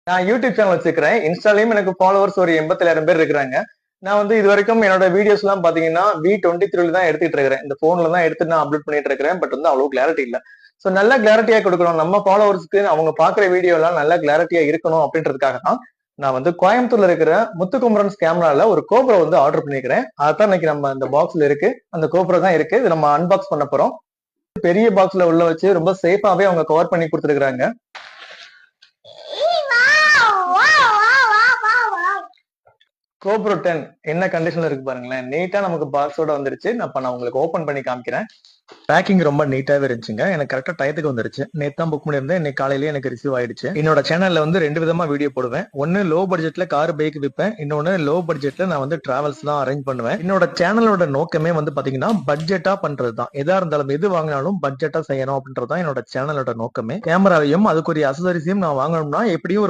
நான் YouTube channel வச்சிருக்கிறேன். இன்ஸ்டாலையும் எனக்கு ஃபாலோவர்ஸ் ஒரு 87,000 பேர் இருக்கிறாங்க. நான் வந்து இது வரைக்கும் என்னோட வீடியோஸ் எல்லாம் பாத்தீங்கன்னா V23 தான் எடுத்துட்டு இருக்கிறேன். இந்த போன்ல தான் எடுத்து நான் அப்லோட் பண்ணிட்டு இருக்கிறேன். பட் வந்து அவ்வளவு கிளாரிட்டி இல்ல. சோ நல்ல கிளாரிட்டியா கொடுக்கணும். நம்ம ஃபாலோவர்ஸ்க்கு அவங்க பாக்குற வீடியோ எல்லாம் நல்ல கிளாரிட்டியா இருக்கணும் அப்படின்றதுக்காக தான் நான் வந்து கோயம்புத்தூர்ல இருக்கிற முத்துக்குமரன்ஸ் கேமரால ஒரு கோப்ரோ வந்து ஆர்டர் பண்ணிருக்கிறேன். அதான் இன்னைக்கு நம்ம இந்த பாக்ஸ்ல இருக்கு. அந்த கோப்ரோ தான் இருக்கு. இது நம்ம அன்பாக்ஸ் பண்ண போறோம். பெரிய பாக்ஸ்ல உள்ள வச்சு ரொம்ப சேஃபாவே அவங்க கவர் பண்ணி கொடுத்துருக்காங்க. கோப்ரோ 10 என்ன கண்டிஷன்ல இருக்கு பாருங்களேன். நீட்டா நமக்கு பாக்ஸோட வந்துருச்சு. நான் உங்களுக்கு ஓபன் பண்ணி காமிக்கிறேன். பேக்கிங் ரொம்ப நீட்டாவே இருந்துச்சுங்க. எனக்கு கரெக்டா டயத்துக்கு வந்துருச்சு. நேத்து தான் புக் பண்ணியிருந்தேன். இன்னைக்கு காலையிலேயே எனக்கு ரிசீவ் ஆயிடுச்சு. என்னோட சேனல்ல வந்து 2 விதமா வீடியோ போடுவேன். ஒன்னு லோ பட்ஜெட்ல கார் பைக் விற்பேன். இன்னொன்னு லோ பட்ஜெட்ல நான் வந்து டிராவல்ஸ் தான் அரேஞ்ச் பண்ணுவேன். என்னோட சேனலோட நோக்கமே வந்து பாத்தீங்கன்னா பட்ஜெட்டா பண்றதுதான். எதா இருந்தாலும் எது வாங்கினாலும் பட்ஜெட்டா செய்யணும் அப்படின்றதுதான் என்னோட சேனலோட நோக்கமே. கேமராவையும் அதுக்குரிய அசசரிஸையும் நான் வாங்கணும்னா எப்படியும்